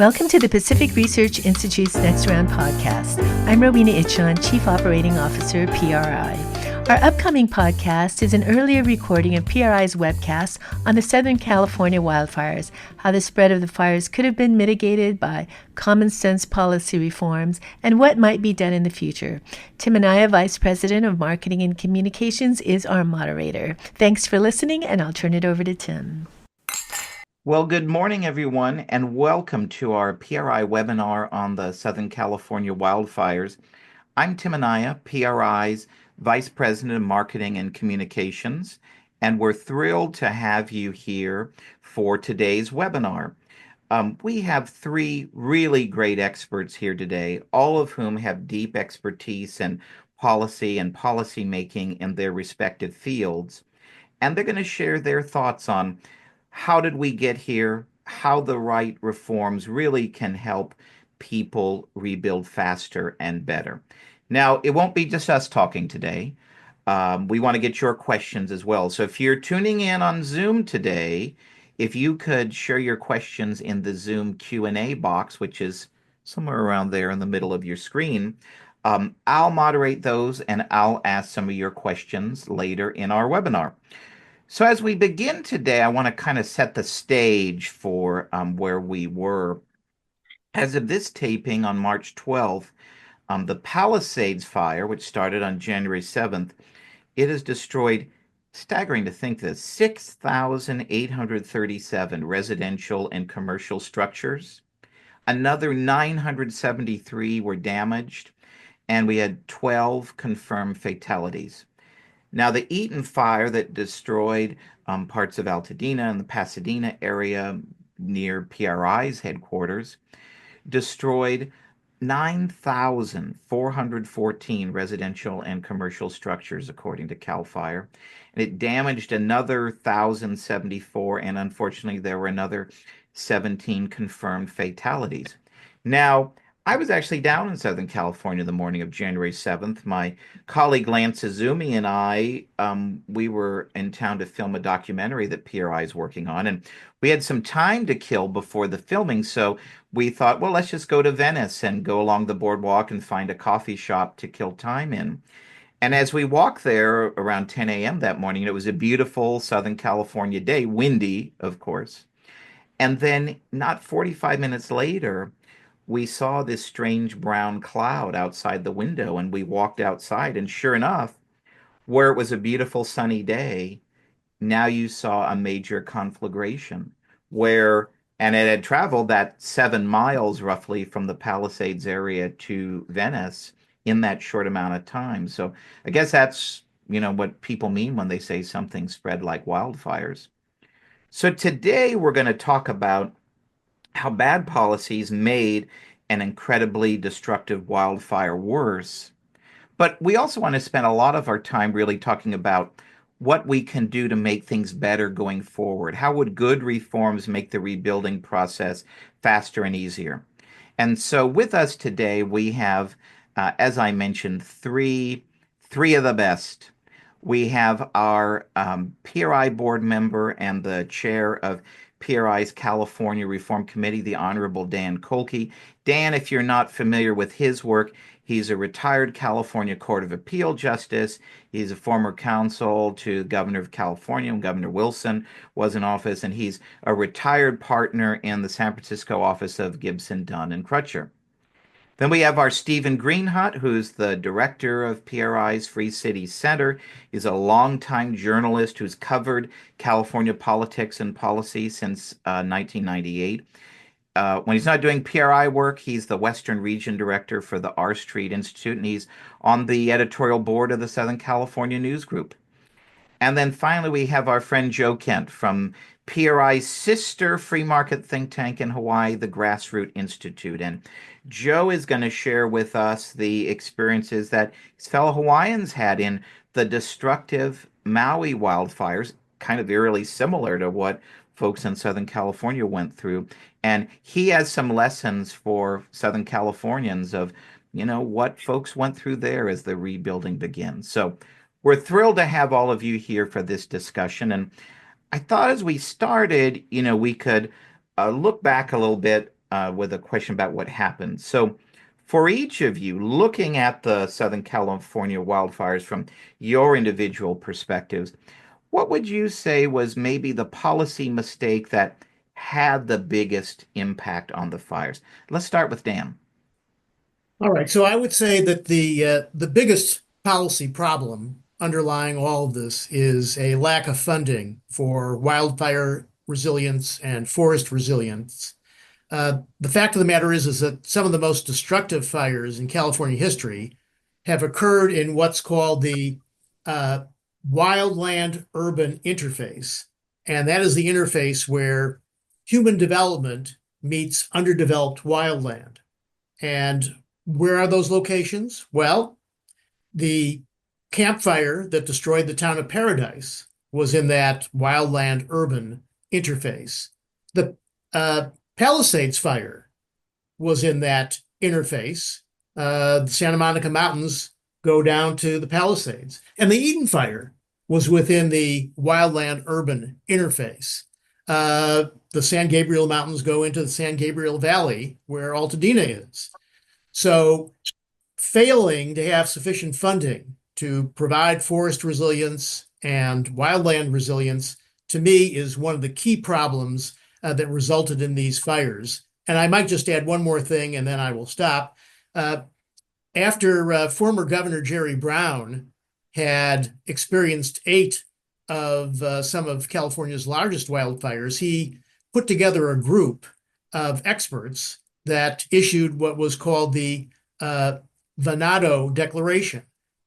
Welcome to the Pacific Research Institute's Next Round podcast. I'm Rowena Itchon, Chief Operating Officer, PRI. Our upcoming podcast is an earlier recording of PRI's webcast on the Southern California wildfires, how the spread of the fires could have been mitigated by common sense policy reforms, and what might be done in the future. Tim Anaya, Vice President of Marketing and Communications, is our moderator. Thanks for listening, and I'll turn it over to Tim. Well, good morning, everyone, and welcome to our PRI webinar on the Southern California wildfires. I'm Tim Anaya, PRI's Vice President of Marketing and Communications, and we're thrilled to have you here for today's webinar. We have three really great experts here today, all of whom have deep expertise in policy and policy making in their respective fields, and they're going to share their thoughts on how did we get here, how the right reforms really can help people rebuild faster and better. Now, it won't be just us talking today. We want to get your questions as well. So if you're tuning in on Zoom today, if you could share your questions in the Zoom Q&A box, which is somewhere around there in the middle of your screen, I'll moderate those and I'll ask some of your questions later in our webinar. So as we begin today, I want to kind of set the stage for where we were. As of this taping on March 12th, the Palisades fire, which started on January 7th, it has destroyed, staggering to think this, 6,837 residential and commercial structures. Another 973 were damaged, and we had 12 confirmed fatalities. Now, the Eaton fire that destroyed parts of Altadena and the Pasadena area near PRI's headquarters destroyed 9,414 residential and commercial structures, according to CAL FIRE. And it damaged another 1,074, and unfortunately, there were another 17 confirmed fatalities. Now, I was actually down in Southern California the morning of January 7th. My colleague Lance Izumi and I, we were in town to film a documentary that PRI is working on, and we had some time to kill before the filming, so we thought, well, let's just go to Venice and go along the boardwalk and find a coffee shop to kill time in. And as we walked there around 10 a.m. that morning, it was a beautiful Southern California day, windy, of course. And then not 45 minutes later, we saw this strange brown cloud outside the window, and we walked outside, and sure enough, where it was a beautiful sunny day, now you saw a major conflagration and it had traveled that 7 miles roughly from the Palisades area to Venice in that short amount of time. So I guess that's, what people mean when they say something spread like wildfires. So today we're going to talk about how bad policies made an incredibly destructive wildfire worse. But we also want to spend a lot of our time really talking about what we can do to make things better going forward. How would good reforms make the rebuilding process faster and easier? And so with us today, we have, as I mentioned, three of the best. We have our PRI board member and the chair of PRI's California Reform Committee, the Honorable Dan Kolke. Dan, if you're not familiar with his work, he's a retired California Court of Appeal justice. He's a former counsel to Governor of California when Governor Wilson was in office, and he's a retired partner in the San Francisco office of Gibson, Dunn, and Crutcher. Then we have our Stephen Greenhut, who's the director of PRI's Free City Center. He's a longtime journalist who's covered California politics and policy since 1998. When he's not doing PRI work, he's the Western Region Director for the R Street Institute, and he's on the editorial board of the Southern California News Group. And then finally, we have our friend Joe Kent from PRI's sister free market think tank in Hawaii, the Grassroot Institute. And Joe is going to share with us the experiences that his fellow Hawaiians had in the destructive Maui wildfires, kind of eerily similar to what folks in Southern California went through. And he has some lessons for Southern Californians of, what folks went through there as the rebuilding begins. So we're thrilled to have all of you here for this discussion. And I thought as we started, we could look back a little bit with a question about what happened. So, for each of you, looking at the Southern California wildfires from your individual perspectives, what would you say was maybe the policy mistake that had the biggest impact on the fires? Let's start with Dan. All right, so I would say that the biggest policy problem underlying all of this is a lack of funding for wildfire resilience and forest resilience. The fact of the matter is that some of the most destructive fires in California history have occurred in what's called the uh, wildland-urban interface, and that is the interface where human development meets underdeveloped wildland. And where are those locations? Well, the campfire that destroyed the town of Paradise was in that wildland urban interface. The Palisades fire was in that interface. The Santa Monica Mountains go down to the Palisades. And the Eden fire was within the wildland urban interface. The San Gabriel Mountains go into the San Gabriel Valley where Altadena is. So failing to have sufficient funding to provide forest resilience and wildland resilience, to me, is one of the key problems that resulted in these fires. And I might just add one more thing, and then I will stop. After former Governor Jerry Brown had experienced eight of some of California's largest wildfires, he put together a group of experts that issued what was called the Venado Declaration.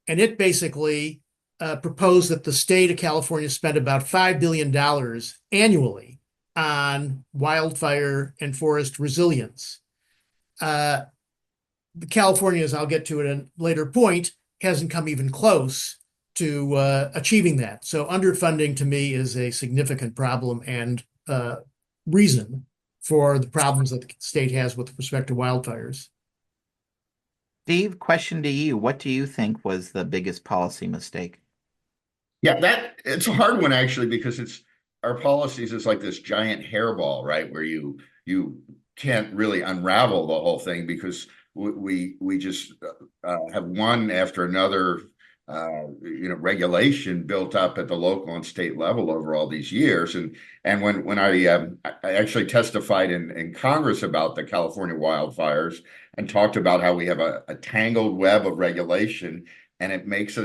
And it basically proposed that the state of California spend about $5 billion annually on wildfire and forest resilience. California, as I'll get to at a later point, hasn't come even close to achieving that. So underfunding to me is a significant problem and reason for the problems that the state has with respect to wildfires. Steve, question to you. What do you think was the biggest policy mistake? Yeah, that it's a hard one actually because it's our policies is like this giant hairball, right? Where you can't really unravel the whole thing because we just have one after another regulation built up at the local and state level over all these years. And when I actually testified in Congress about the California wildfires and talked about how we have a tangled web of regulation and it makes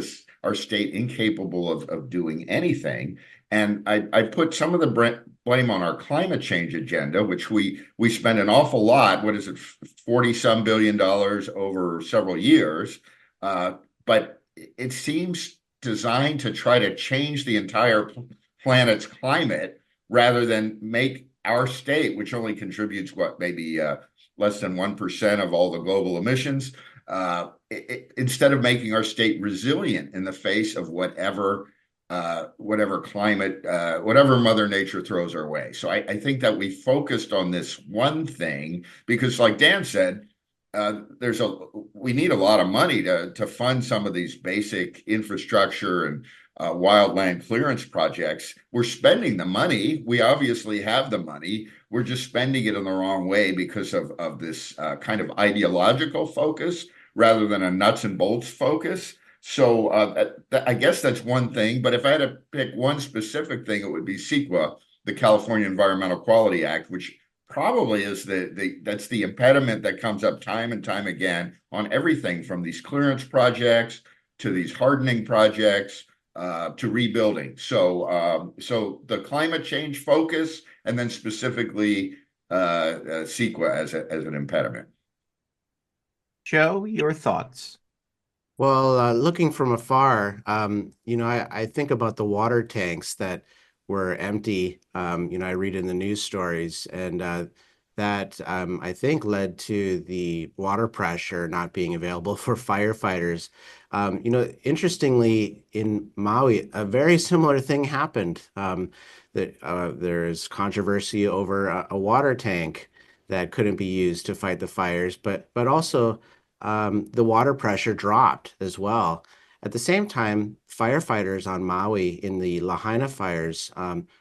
our state incapable of doing anything. And I put some of the blame on our climate change agenda, which we spend an awful lot. What is it, 40 some billion dollars over several years? But it seems designed to try to change the entire planet's climate rather than make our state, which only contributes maybe less than 1% of all the global emissions, instead of making our state resilient in the face of whatever climate, whatever Mother Nature throws our way. So I think that we focused on this one thing because, like Dan said, we need a lot of money to fund some of these basic infrastructure and wildland clearance projects. We're spending the money. We obviously have the money. We're just spending it in the wrong way because of this kind of ideological focus rather than a nuts and bolts focus. So I guess that's one thing. But if I had to pick one specific thing, it would be CEQA, the California Environmental Quality Act, which probably is that's the impediment that comes up time and time again on everything from these clearance projects to these hardening projects to rebuilding. So the climate change focus and then specifically CEQA as an impediment. Joe, your thoughts? Well, looking from afar, I think about the water tanks that were empty. I read in the news stories, and that I think led to the water pressure not being available for firefighters. Interestingly, in Maui, a very similar thing happened. There's controversy over a water tank that couldn't be used to fight the fires, but also the water pressure dropped as well. At the same time, firefighters on Maui in the Lahaina fires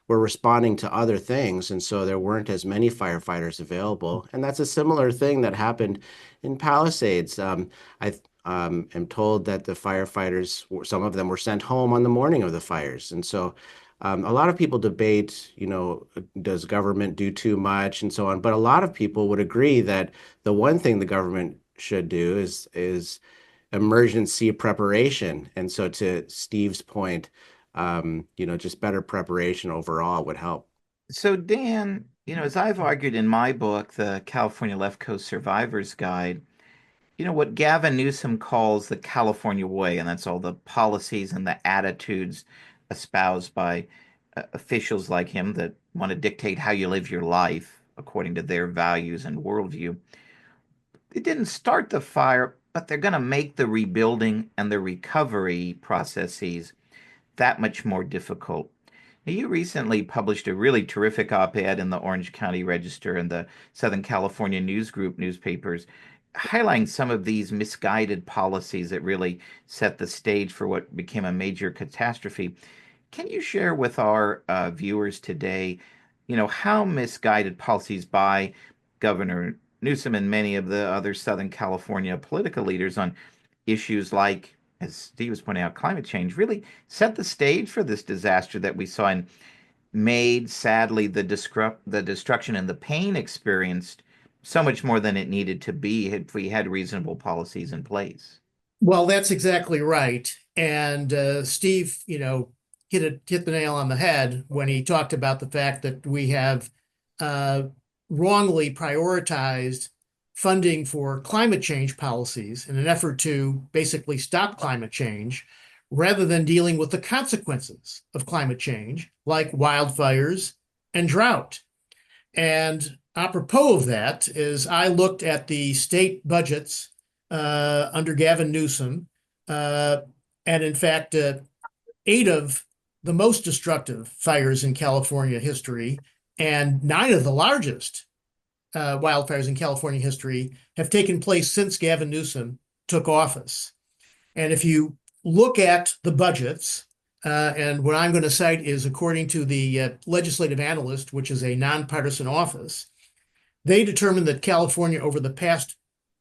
were responding to other things, and so there weren't as many firefighters available. And that's a similar thing that happened in Palisades. I am told that the firefighters, some of them were sent home on the morning of the fires. And so a lot of people debate, does government do too much and so on. But a lot of people would agree that the one thing the government should do is emergency preparation. And so to Steve's point, just better preparation overall would help. So, Dan, as I've argued in my book, The California Left Coast Survivors Guide, what Gavin Newsom calls the California way, and that's all the policies and the attitudes espoused by officials like him that want to dictate how you live your life according to their values and worldview. It didn't start the fire, but they're going to make the rebuilding and the recovery processes that much more difficult. Now, you recently published a really terrific op-ed in the Orange County Register and the Southern California News Group newspapers, highlighting some of these misguided policies that really set the stage for what became a major catastrophe. Can you share with our viewers today, how misguided policies by Governor Newsom and many of the other Southern California political leaders on issues like, as Steve was pointing out, climate change really set the stage for this disaster that we saw and made, sadly, the destruction and the pain experienced so much more than it needed to be if we had reasonable policies in place? Well, that's exactly right. And Steve, hit the nail on the head when he talked about the fact that we have wrongly prioritized funding for climate change policies in an effort to basically stop climate change rather than dealing with the consequences of climate change, like wildfires and drought. And apropos of that is I looked at the state budgets under Gavin Newsom, and in fact, 8 of the most destructive fires in California history and 9 of the largest wildfires in California history have taken place since Gavin Newsom took office. And if you look at the budgets, and what I'm going to cite is according to the Legislative Analyst, which is a nonpartisan office, they determined that California over the past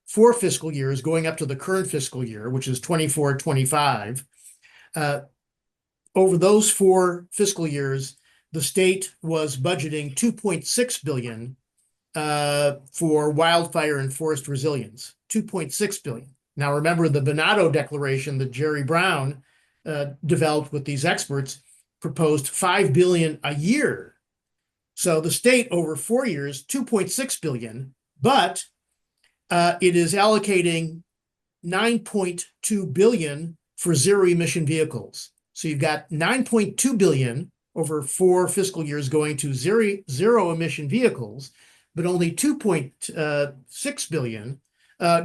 4 fiscal years, going up to the current fiscal year, which is 24-25, over those 4 fiscal years, the state was budgeting $2.6 billion for wildfire and forest resilience, $2.6 billion. Now, remember the Venado Declaration that Jerry Brown developed with these experts proposed $5 billion a year. So the state over 4 years, $2.6 billion, but it is allocating $9.2 billion for zero emission vehicles. So you've got $9.2 billion over 4 fiscal years going to zero emission vehicles, but only $2.6 billion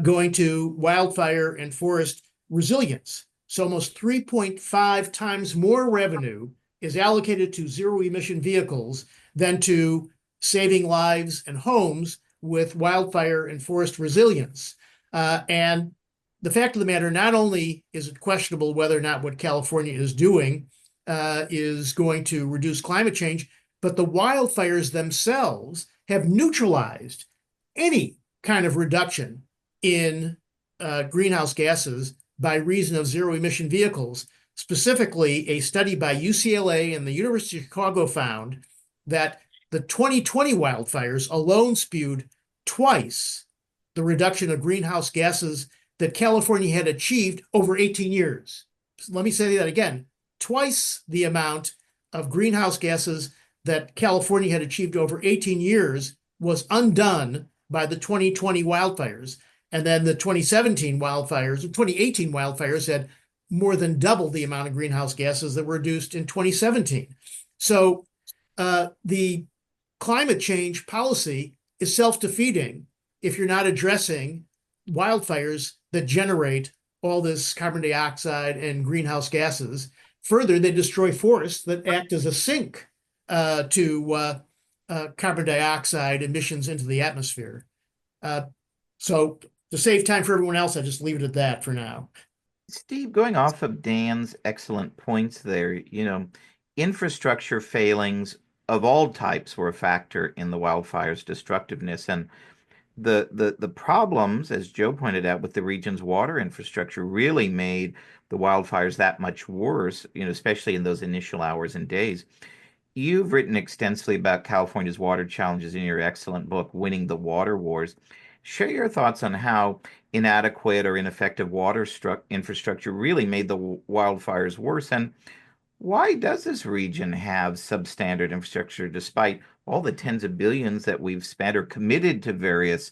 going to wildfire and forest resilience. So almost 3.5 times more revenue is allocated to zero emission vehicles than to saving lives and homes with wildfire and forest resilience. And the fact of the matter, not only is it questionable whether or not what California is doing is going to reduce climate change, but the wildfires themselves have neutralized any kind of reduction in greenhouse gases by reason of zero emission vehicles. Specifically, a study by UCLA and the University of Chicago found that the 2020 wildfires alone spewed twice the reduction of greenhouse gases that California had achieved over 18 years. So let me say that again, twice the amount of greenhouse gases that California had achieved over 18 years was undone by the 2020 wildfires. And then the 2017 wildfires, the 2018 wildfires had more than double the amount of greenhouse gases that were reduced in 2017. So the climate change policy is self-defeating if you're not addressing wildfires that generate all this carbon dioxide and greenhouse gases. Further, they destroy forests that act as a sink to carbon dioxide emissions into the atmosphere. So to save time for everyone else, I just leave it at that for now. Steve, going off of Dan's excellent points there, infrastructure failings of all types were a factor in the wildfire's destructiveness. And the problems, as Joe pointed out, with the region's water infrastructure really made the wildfires that much worse, especially in those initial hours and days. You've written extensively about California's water challenges in your excellent book, Winning the Water Wars. Share your thoughts on how inadequate or ineffective water infrastructure really made the wildfires worse, and why does this region have substandard infrastructure despite all the tens of billions that we've spent or committed to various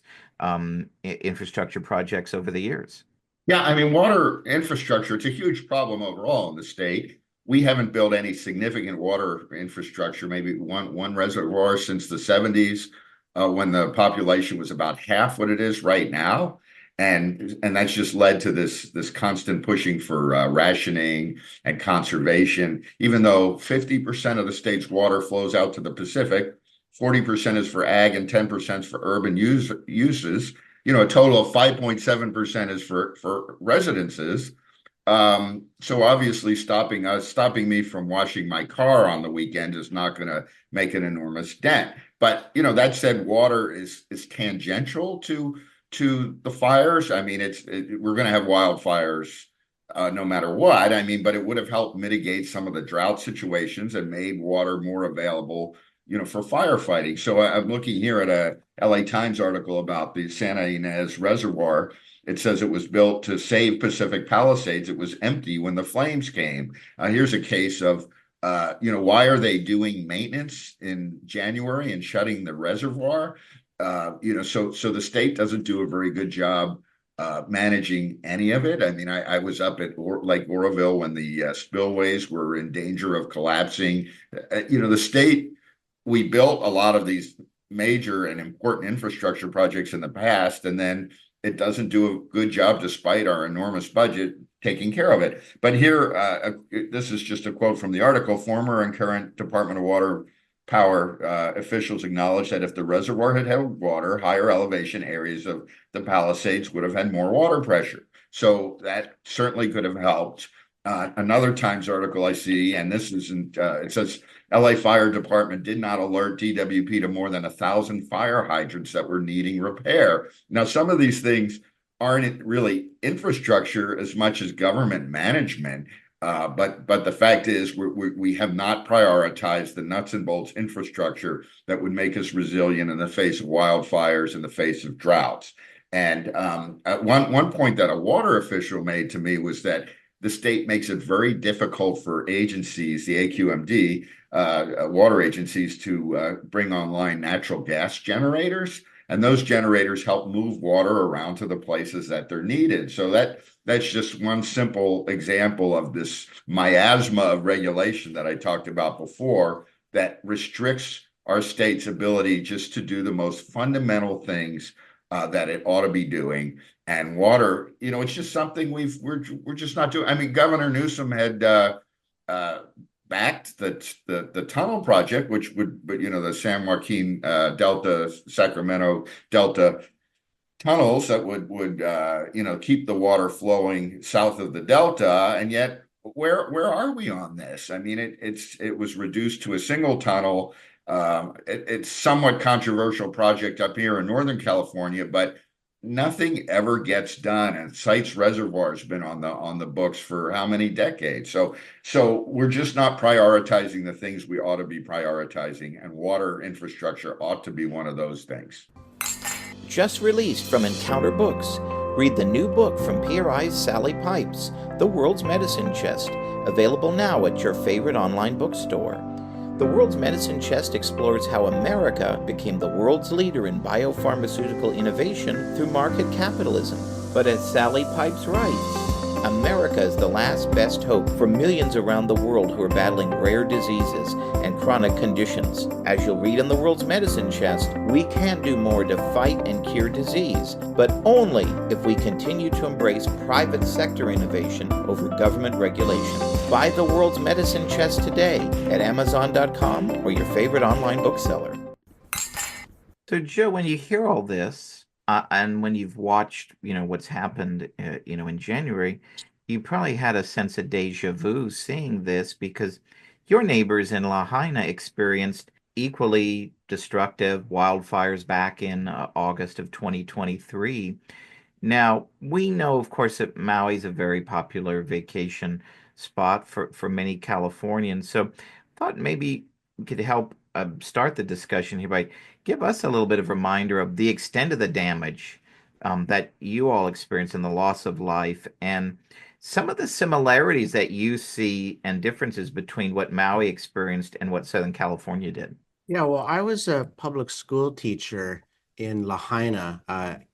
infrastructure projects over the years? Yeah, I mean, water infrastructure, it's a huge problem overall in the state. We haven't built any significant water infrastructure, maybe one reservoir since the 70s, when the population was about half what it is right now. And that's just led to this constant pushing for rationing and conservation. Even though 50% of the state's water flows out to the Pacific, 40% is for ag and 10% is for urban uses. A total of 5.7% is for residences. So obviously stopping me from washing my car on the weekend is not going to make an enormous dent. But that said, water is tangential to the fires. I mean, we're going to have wildfires no matter what. I mean, but it would have helped mitigate some of the drought situations and made water more available, for firefighting. So I'm looking here at a LA Times article about the Santa Ynez Reservoir. It says it was built to save Pacific Palisades. It was empty when the flames came. Here's a case of, why are they doing maintenance in January and shutting the reservoir? So the state doesn't do a very good job managing any of it. I mean, I was up at Lake Oroville when the spillways were in danger of collapsing. The state, we built a lot of these major and important infrastructure projects in the past, and then it doesn't do a good job, despite our enormous budget, taking care of it. But here, this is just a quote from the article. Former and current Department of Water Power officials acknowledge that if the reservoir had held water, higher elevation areas of the Palisades would have had more water pressure. So that certainly could have helped. Another Times article I see, and this isn't, it says LA Fire Department did not alert DWP to more than 1,000 fire hydrants that were needing repair. Now, some of these things aren't really infrastructure as much as government management. But the fact is, we have not prioritized the nuts and bolts infrastructure that would make us resilient in the face of wildfires, in the face of droughts. And at one point that a water official made to me was that the state makes it very difficult for agencies, the AQMD, water agencies, to bring online natural gas generators. And those generators help move water around to the places that they're needed. So that's just one simple example of this miasma of regulation that I talked about before that restricts our state's ability just to do the most fundamental things that it ought to be doing. And water, it's just something we're just not doing. I mean, Governor Newsom had backed the tunnel project, which would, the San Joaquin Delta, Sacramento Delta tunnels that would keep the water flowing south of the Delta. And yet, where are we on this? I mean, it was reduced to a single tunnel. It's somewhat controversial project up here in Northern California, but nothing ever gets done. And Sites Reservoir has been on the books for how many decades? So we're just not prioritizing the things we ought to be prioritizing, and water infrastructure ought to be one of those things. Just released from Encounter Books, read the new book from PRI's Sally Pipes, The World's Medicine Chest, available now at your favorite online bookstore. The World's Medicine Chest explores how America became the world's leader in biopharmaceutical innovation through market capitalism. But as Sally Pipes writes, America is the last best hope for millions around the world who are battling rare diseases and chronic conditions. As you'll read in The World's Medicine Chest, we can do more to fight and cure disease, but only if we continue to embrace private sector innovation over government regulation. Buy The World's Medicine Chest today at Amazon.com or your favorite online bookseller. So, Joe, when you hear all this, and when you've watched, what's happened, in January, you probably had a sense of deja vu seeing this because your neighbors in Lahaina experienced equally destructive wildfires back in August of 2023. Now, we know, of course, that Maui is a very popular vacation spot for many Californians. So, thought maybe we could help start the discussion here by give us a little bit of reminder of the extent of the damage that you all experienced and the loss of life, and some of the similarities that you see and differences between what Maui experienced and what Southern California did. Yeah, well, I was a public school teacher in Lahaina.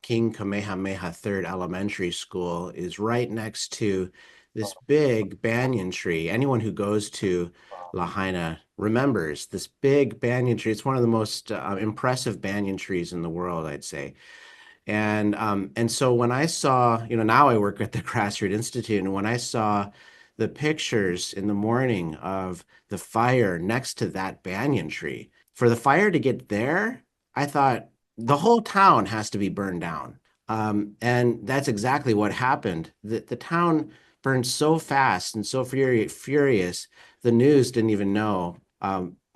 King Kamehameha Third Elementary School is right next to this big banyan tree. Anyone who goes to Lahaina remembers this big banyan tree. It's one of the most impressive banyan trees in the world, I'd say. And so when I saw, now I work at the Grassroots Institute, and when I saw the pictures in the morning of the fire next to that banyan tree, for the fire to get there, I thought the whole town has to be burned down. And that's exactly what happened. The town burned so fast and so furious, the news didn't even know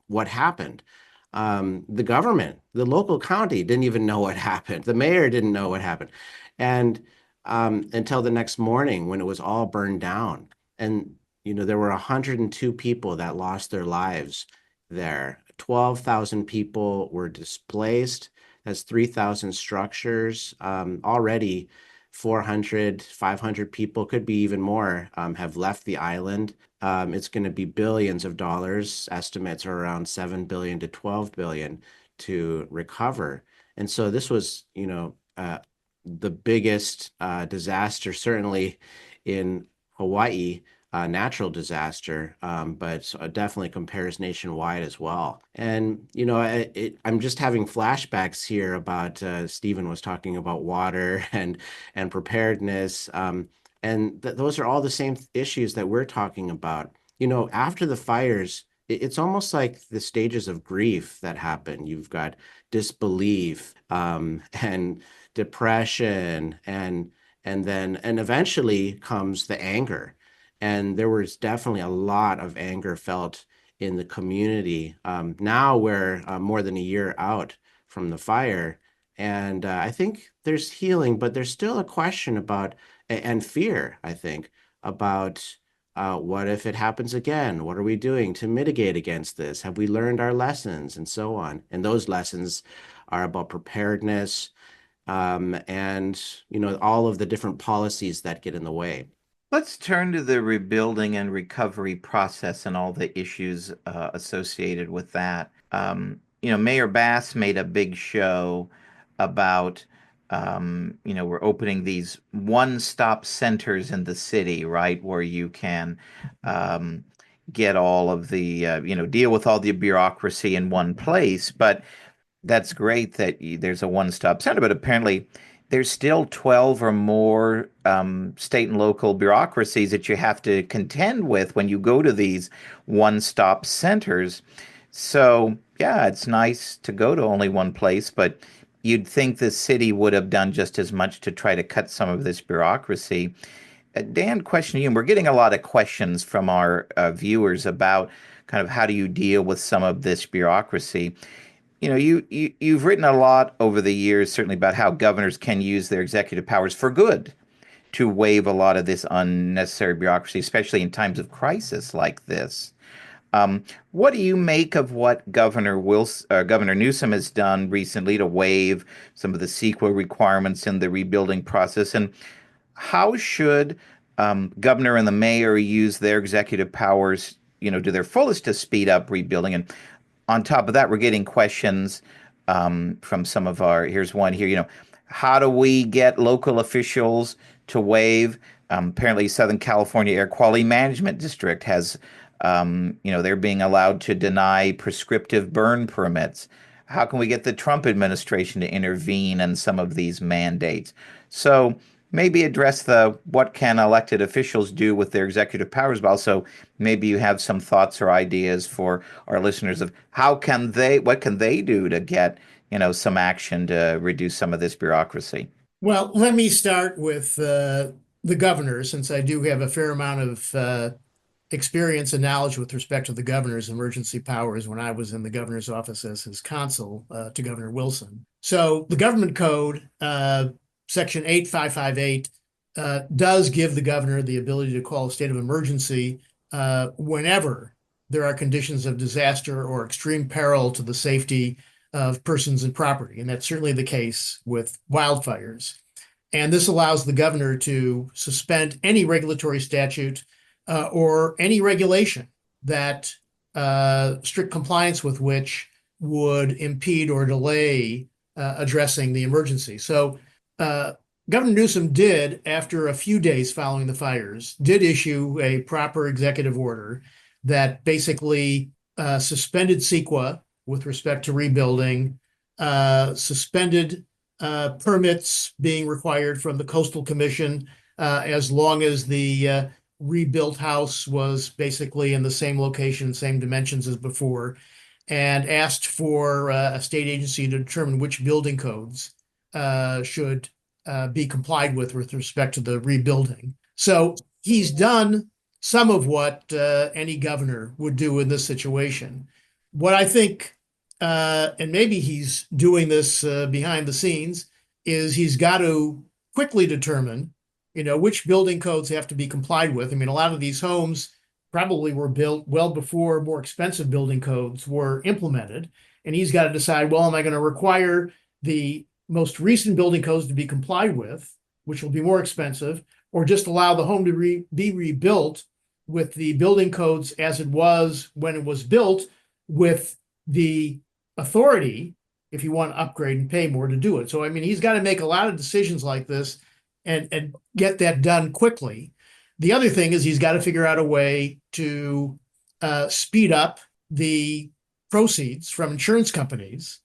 what happened. The government, the local county didn't even know what happened. The mayor didn't know what happened. And until the next morning when it was all burned down. And, there were 102 people that lost their lives there. 12,000 people were displaced. That's 3,000 structures. Already 400, 500 people, could be even more, have left the island. It's going to be billions of dollars. Estimates are around 7 billion to 12 billion to recover. And so this was, the biggest disaster, certainly in Hawaii, natural disaster, but definitely compares nationwide as well. And, I'm just having flashbacks here about Stephen was talking about water and preparedness. And those are all the same issues that we're talking about. After the fires, it's almost like the stages of grief that happen. You've got disbelief, and depression, and eventually comes the anger. And there was definitely a lot of anger felt in the community. Now we're more than a year out from the fire, and I think there's healing, but there's still a question about and fear, I think, about what if it happens again? What are we doing to mitigate against this? Have we learned our lessons, and so on? And those lessons are about preparedness, and all of the different policies that get in the way. Let's turn to the rebuilding and recovery process and all the issues associated with that. Mayor Bass made a big show about, we're opening these one-stop centers in the city, right, where you can get all of the, deal with all the bureaucracy in one place. But that's great that there's a one-stop center, but apparently there's still 12 or more state and local bureaucracies that you have to contend with when you go to these one-stop centers. So, yeah, it's nice to go to only one place, but you'd think the city would have done just as much to try to cut some of this bureaucracy. Dan, question to you. And we're getting a lot of questions from our viewers about kind of how do you deal with some of this bureaucracy. You've written a lot over the years, certainly about how governors can use their executive powers for good to waive a lot of this unnecessary bureaucracy, especially in times of crisis like this. What do you make of what Governor Newsom has done recently to waive some of the CEQA requirements in the rebuilding process? And how should governor and the mayor use their executive powers, to their fullest to speed up rebuilding? And on top of that, we're getting questions from some of here's one here, how do we get local officials to waive? Apparently, Southern California Air Quality Management District has, they're being allowed to deny prescriptive burn permits. How can we get the Trump administration to intervene in some of these mandates? So maybe address what can elected officials do with their executive powers, but also maybe you have some thoughts or ideas for our listeners of what can they do to get, some action to reduce some of this bureaucracy? Well, let me start with the governor, since I do have a fair amount of experience and knowledge with respect to the governor's emergency powers when I was in the governor's office as his counsel to Governor Wilson. So the government code, section 8558, does give the governor the ability to call a state of emergency whenever there are conditions of disaster or extreme peril to the safety of persons and property. And that's certainly the case with wildfires. And this allows the governor to suspend any regulatory statute or any regulation that strict compliance with which would impede or delay addressing the emergency. So Governor Newsom did, after a few days following the fires, did issue a proper executive order that basically suspended CEQA with respect to rebuilding, suspended permits being required from the Coastal Commission as long as the rebuilt house was basically in the same location, same dimensions as before, and asked for a state agency to determine which building codes should be complied with respect to the rebuilding. So he's done some of what any governor would do in this situation. What I think, and maybe he's doing this behind the scenes, is he's got to quickly determine, which building codes have to be complied with. I mean, a lot of these homes probably were built well before more expensive building codes were implemented. And he's got to decide, well, am I going to require the most recent building codes to be complied with, which will be more expensive, or just allow the home to be rebuilt with the building codes as it was when it was built, with the authority, if you want to upgrade and pay more, to do it. So, I mean, he's got to make a lot of decisions like this and get that done quickly. The other thing is he's got to figure out a way to speed up the proceeds from insurance companies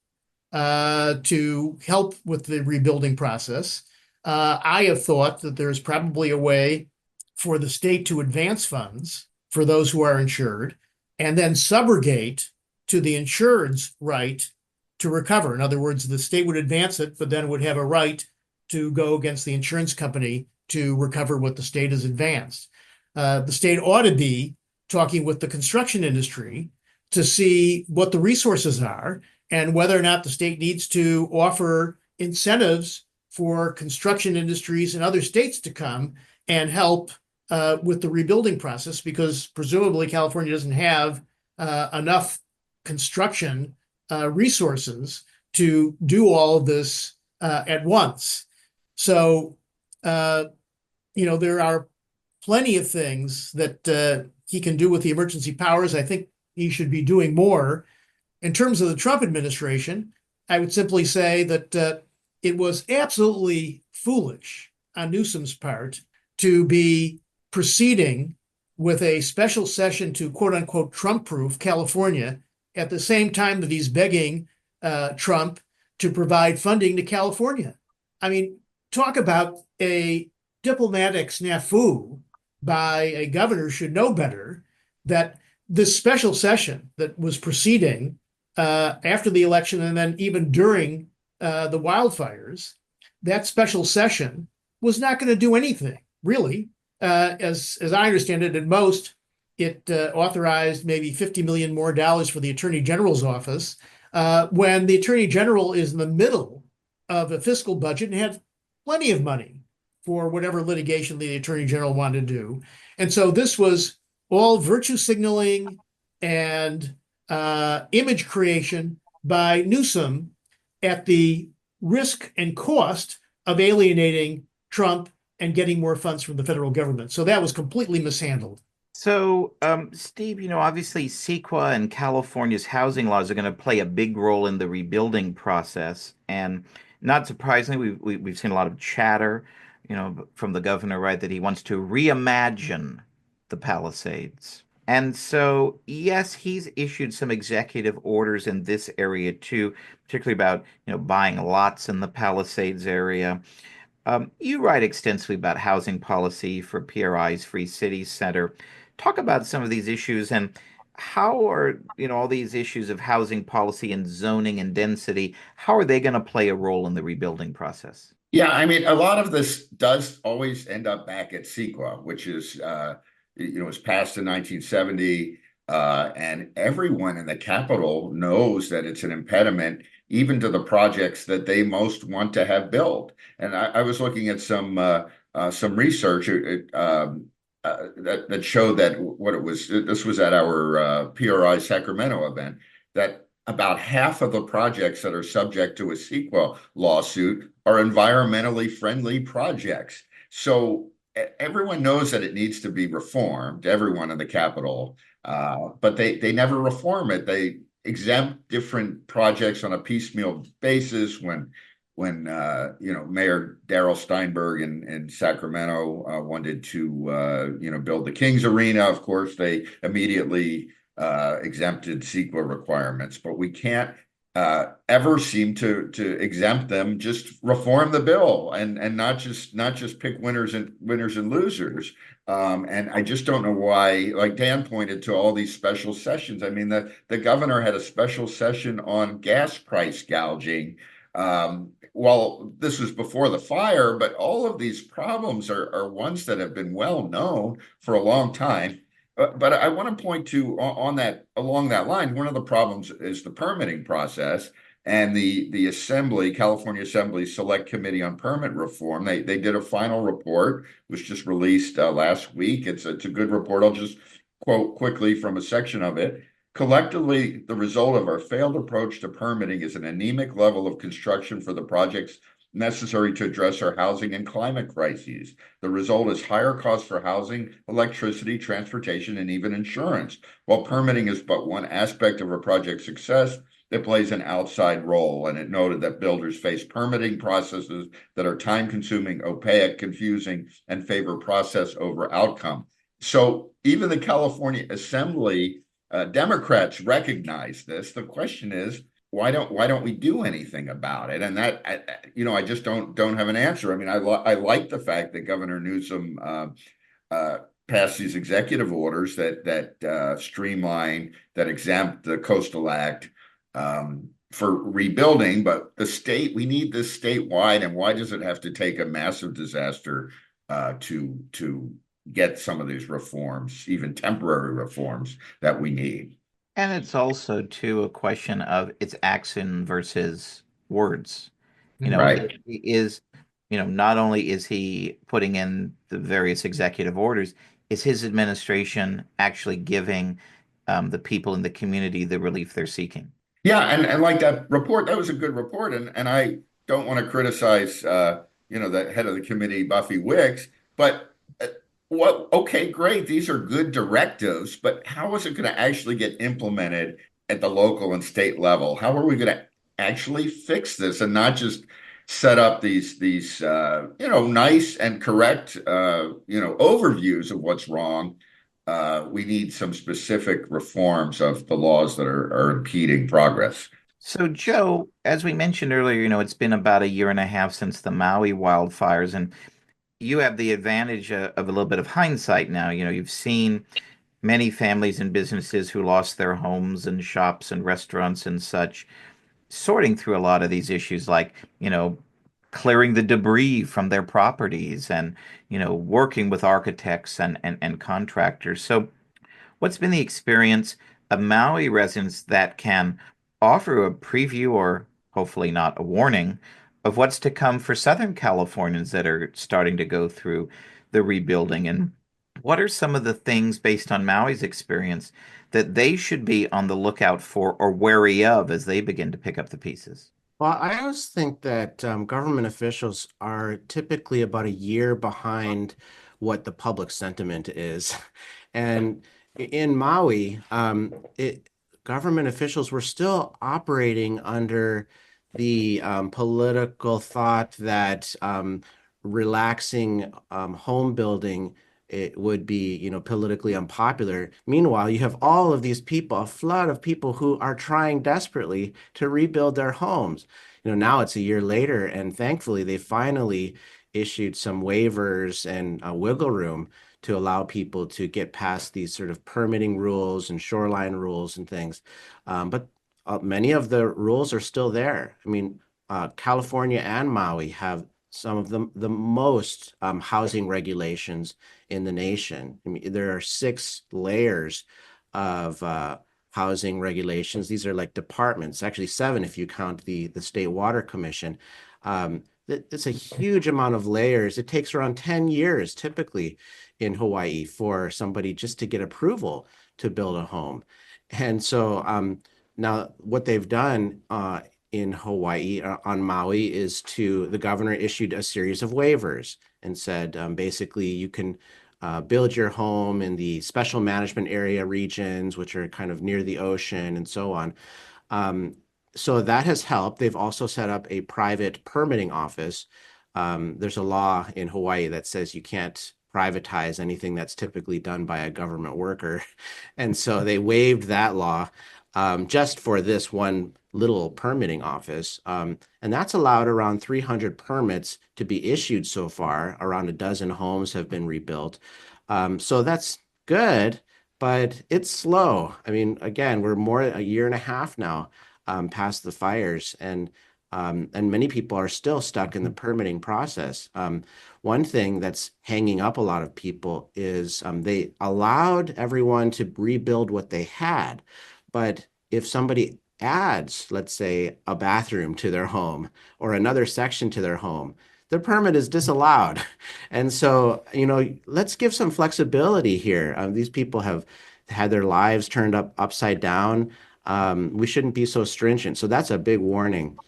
to help with the rebuilding process. I have thought that there's probably a way for the state to advance funds for those who are insured and then subrogate to the insured's right to recover. In other words, the state would advance it, but then would have a right to go against the insurance company to recover what the state has advanced. The state ought to be talking with the construction industry to see what the resources are and whether or not the state needs to offer incentives for construction industries in other states to come and help with the rebuilding process, because presumably California doesn't have enough construction resources to do all of this at once. So, there are plenty of things that he can do with the emergency powers. I think he should be doing more. In terms of the Trump administration, I would simply say that it was absolutely foolish on Newsom's part to be proceeding with a special session to quote unquote Trump-proof California at the same time that he's begging Trump to provide funding to California. I mean, talk about a diplomatic snafu by a governor. Should know better that this special session that was proceeding after the election and then even during the wildfires, that special session was not going to do anything, really. As I understand it, at most, it authorized maybe $50 million more for the Attorney General's office, when the Attorney General is in the middle of a fiscal budget and had plenty of money for whatever litigation the Attorney General wanted to do. And so this was all virtue signaling and image creation by Newsom at the risk and cost of alienating Trump and getting more funds from the federal government. So that was completely mishandled. So, Steve, obviously CEQA and California's housing laws are going to play a big role in the rebuilding process. And not surprisingly, we've seen a lot of chatter, from the governor, right, that he wants to reimagine the Palisades. And so, yes, he's issued some executive orders in this area too, particularly about, buying lots in the Palisades area. You write extensively about housing policy for PRI's Free Cities Center. Talk about some of these issues and how are, all these issues of housing policy and zoning and density, how are they going to play a role in the rebuilding process? Yeah, I mean, a lot of this does always end up back at CEQA, which is, was passed in 1970, and everyone in the Capitol knows that it's an impediment, even to the projects that they most want to have built. And I was looking at some research that showed that what it was. This was at our PRI Sacramento event, that about half of the projects that are subject to a CEQA lawsuit are environmentally friendly projects. So everyone knows that it needs to be reformed, everyone in the Capitol, but they never reform it. They exempt different projects on a piecemeal basis. When Mayor Darrell Steinberg in Sacramento wanted to build the Kings Arena, of course they immediately exempted CEQA requirements, but we can't ever seem to exempt them. Just reform the bill and not just pick winners and losers. And I just don't know why. Like Dan pointed to all these special sessions. I mean, the governor had a special session on gas price gouging. Well, this was before the fire, but all of these problems are ones that have been well known for a long time. But I want to point to along that line, one of the problems is the permitting process and the Assembly, California Assembly Select Committee on Permit Reform. They did a final report, was just released last week. It's a good report. I'll just quote quickly from a section of it. Collectively, the result of our failed approach to permitting is an anemic level of construction for the projects necessary to address our housing and climate crises. The result is higher costs for housing, electricity, transportation, and even insurance. While permitting is but one aspect of a project's success, it plays an outside role. And it noted that builders face permitting processes that are time-consuming, opaque, confusing, and favor process over outcome. So even the California Assembly Democrats recognize this. The question is, why don't we do anything about it? And that I just don't have an answer. I mean, I like the fact that Governor Newsom passed these executive orders that streamline, that exempt the Coastal Act for rebuilding. But we need this statewide, and why does it have to take a massive disaster to get some of these reforms, even temporary reforms that we need? And it's also too a question of it's action versus words. Right. Not only is he putting in the various executive orders, is his administration actually giving the people in the community the relief they're seeking? Yeah, and like that report, that was a good report, and I don't want to criticize the head of the committee, Buffy Wicks, but okay, great, these are good directives, but how is it going to actually get implemented at the local and state level? How are we going to actually fix this and not just set up these nice and correct overviews of what's wrong? We need some specific reforms of the laws that are impeding progress. So, Joe, as we mentioned earlier, it's been about a year and a half since the Maui wildfires, and you have the advantage of a little bit of hindsight now. You've seen many families and businesses who lost their homes and shops and restaurants and such, sorting through a lot of these issues, like, clearing the debris from their properties and, working with architects and contractors. So, what's been the experience of Maui residents that can offer a preview or hopefully not a warning of what's to come for Southern Californians that are starting to go through the rebuilding? And what are some of the things based on Maui's experience that they should be on the lookout for or wary of as they begin to pick up the pieces? Well, I always think that government officials are typically about a year behind what the public sentiment is. And in Maui, government officials were still operating under the political thought that relaxing home building, it would be, politically unpopular. Meanwhile, you have all of these people, a flood of people who are trying desperately to rebuild their homes. Now it's a year later, and thankfully they finally issued some waivers and wiggle room to allow people to get past these sort of permitting rules and shoreline rules and things. But many of the rules are still there. I mean, California and Maui have some of the most housing regulations in the nation. I mean, there are 6 layers of housing regulations. These are like departments, actually 7 if you count the State Water Commission. It's a huge amount of layers. It takes around 10 years typically in Hawaii for somebody just to get approval to build a home. And so now what they've done in Hawaii on Maui is the governor issued a series of waivers and said basically you can build your home in the special management area regions, which are kind of near the ocean and so on. So that has helped. They've also set up a private permitting office. There's a law in Hawaii that says you can't privatize anything that's typically done by a government worker. And so they waived that law just for this one little permitting office. And that's allowed around 300 permits to be issued so far. Around a dozen homes have been rebuilt. So that's good, but it's slow. I mean, again, we're more a year and a half now past the fires, and many people are still stuck in the permitting process. One thing that's hanging up a lot of people is they allowed everyone to rebuild what they had, but if somebody adds, let's say, a bathroom to their home or another section to their home, the permit is disallowed. And so, let's give some flexibility here. These people have had their lives turned upside down. We shouldn't be so stringent. So that's a big warning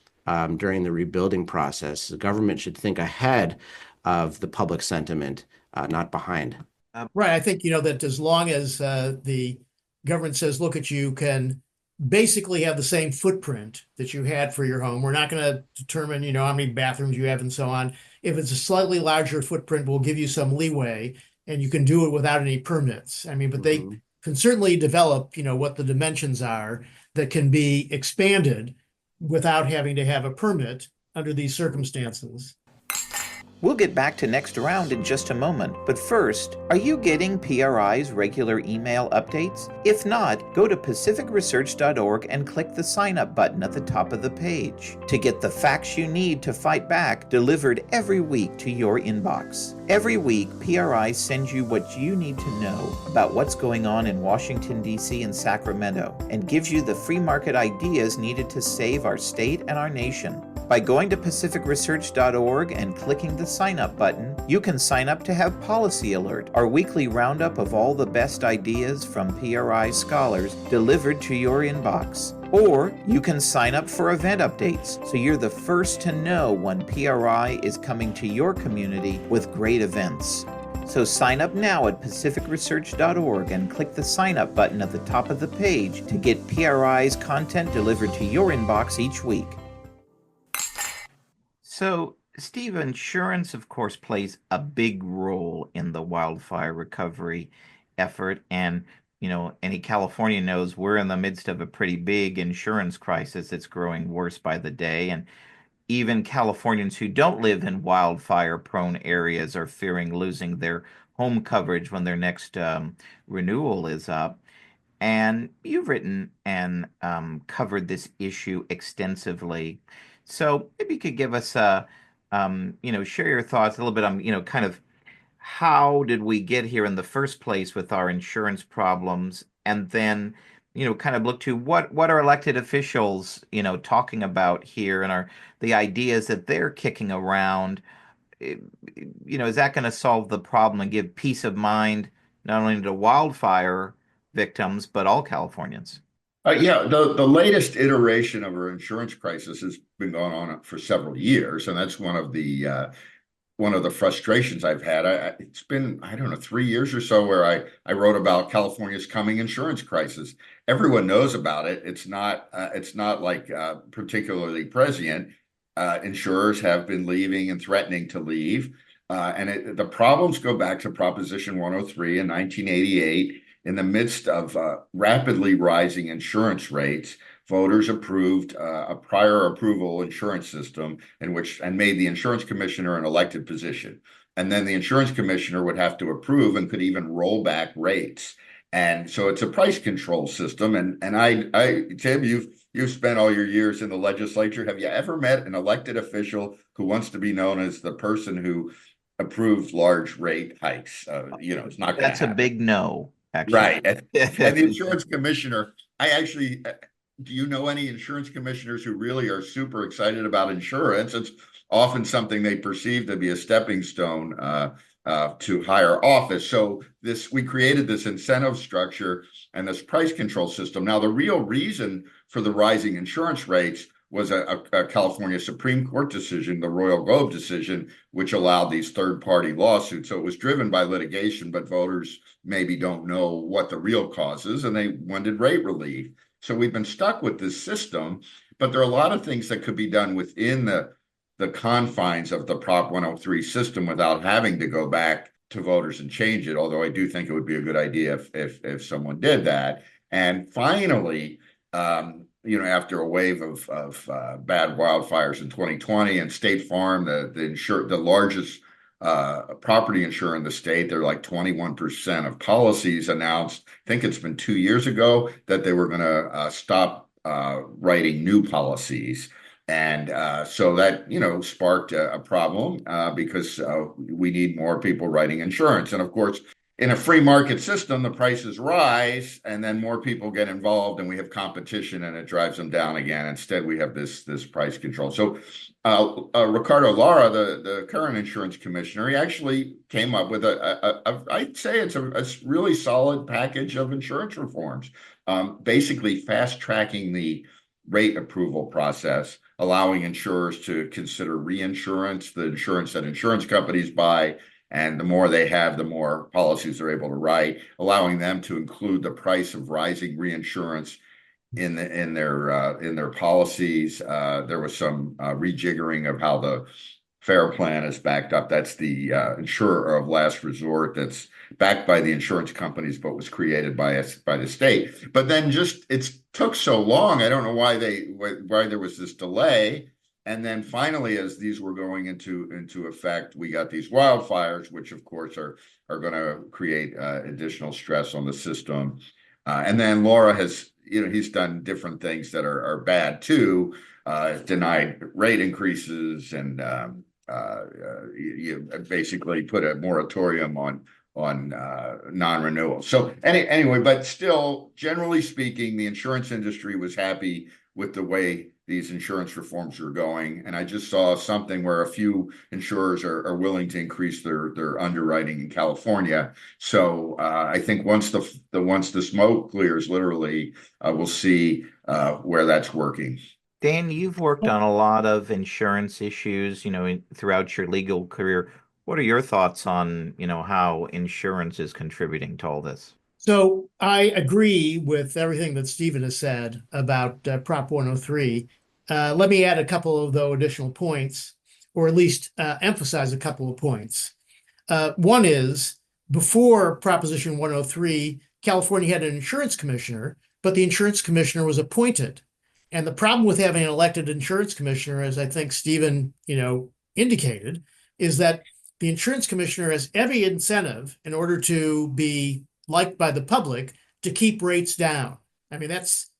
during the rebuilding process. The government should think ahead of the public sentiment, not behind. Right. I think, that as long as the government says, look, you can basically have the same footprint that you had for your home. We're not going to determine, how many bathrooms you have and so on. If it's a slightly larger footprint, we'll give you some leeway and you can do it without any permits. I mean, but they can certainly develop, what the dimensions are that can be expanded without having to have a permit under these circumstances. We'll get back to Next Round in just a moment, but first, are you getting PRI's regular email updates? If not, go to pacificresearch.org and click the sign up button at the top of the page to get the facts you need to fight back delivered every week to your inbox. Every week, PRI sends you what you need to know about what's going on in Washington, D.C. and Sacramento, and gives you the free market ideas needed to save our state and our nation. By going to pacificresearch.org and clicking the sign up button, you can sign up to have Policy Alert, our weekly roundup of all the best ideas from PRI scholars delivered to your inbox. Or you can sign up for event updates so you're the first to know when PRI is coming to your community with great events. So sign up now at pacificresearch.org and click the sign up button at the top of the page to get PRI's content delivered to your inbox each week. So, Steve, insurance, of course, plays a big role in the wildfire recovery effort. And, any Californian knows we're in the midst of a pretty big insurance crisis that's growing worse by the day. And even Californians who don't live in wildfire-prone areas are fearing losing their home coverage when their next renewal is up. And you've written and covered this issue extensively. So maybe you could give us share your thoughts a little bit on, kind of how did we get here in the first place with our insurance problems, and then, kind of look to what are elected officials, talking about here, and are the ideas that they're kicking around, is that going to solve the problem and give peace of mind not only to wildfire victims but all Californians? Yeah, the latest iteration of our insurance crisis has been going on for several years, and that's one of the frustrations I've had. It's been, I don't know, 3 years or so where I wrote about California's coming insurance crisis. Everyone knows about it. It's not like particularly prescient. Insurers have been leaving and threatening to leave, and the problems go back to Proposition 103 in 1988. In the midst of rapidly rising insurance rates, voters approved a prior approval insurance system and made the insurance commissioner an elected position. And then the insurance commissioner would have to approve and could even roll back rates. And so it's a price control system. And Tim, you've spent all your years in the legislature. Have you ever met an elected official who wants to be known as the person who approves large rate hikes? It's not going to That's a happen. big no, actually. Right. And the insurance commissioner, do you know any insurance commissioners who really are super excited about insurance? It's often something they perceive to be a stepping stone to higher office. So we created this incentive structure and this price control system. Now, the real reason for the rising insurance rates was a California Supreme Court decision, the Royal Globe decision, which allowed these third-party lawsuits. So it was driven by litigation, but voters maybe don't know what the real cause is, and they wanted rate relief. So we've been stuck with this system, but there are a lot of things that could be done within the confines of the Prop 103 system without having to go back to voters and change it, although I do think it would be a good idea if someone did that. And finally, after a wave of bad wildfires in 2020, and State Farm, the largest property insurer in the state, they're like 21% of policies announced. I think it's been 2 years ago that they were going to stop writing new policies. And so that, sparked a problem because we need more people writing insurance. And of course, in a free market system, the prices rise and then more people get involved and we have competition and it drives them down again. Instead, we have this price control. So Ricardo Lara, the current insurance commissioner, he actually came up with I'd say it's a really solid package of insurance reforms, basically fast tracking the rate approval process, allowing insurers to consider reinsurance, the insurance that insurance companies buy. And the more they have, the more policies they're able to write, allowing them to include the price of rising reinsurance in their policies. There was some rejiggering of how the FAIR plan is backed up. That's the insurer of last resort that's backed by the insurance companies, but was created by the state. But then it took so long. I don't know why there was this delay. And then finally, as these were going into effect, we got these wildfires, which of course are going to create additional stress on the system. And then Laura he's done different things that are bad too, denied rate increases and you basically put a moratorium on non-renewal. So anyway, but still, generally speaking, the insurance industry was happy with the way these insurance reforms are going. And I just saw something where a few insurers are willing to increase their underwriting in California. So I think once the smoke clears, literally, we'll see where that's working. Dan, you've worked on a lot of insurance issues, throughout your legal career. What are your thoughts on, how insurance is contributing to all this? So I agree with everything that Stephen has said about Prop 103. Let me add a couple of additional points, or at least emphasize a couple of points. One is, before Proposition 103, California had an insurance commissioner, but the insurance commissioner was appointed. And the problem with having an elected insurance commissioner, as I think Stephen, indicated, is that the insurance commissioner has every incentive in order to be liked by the public to keep rates down. I mean, that's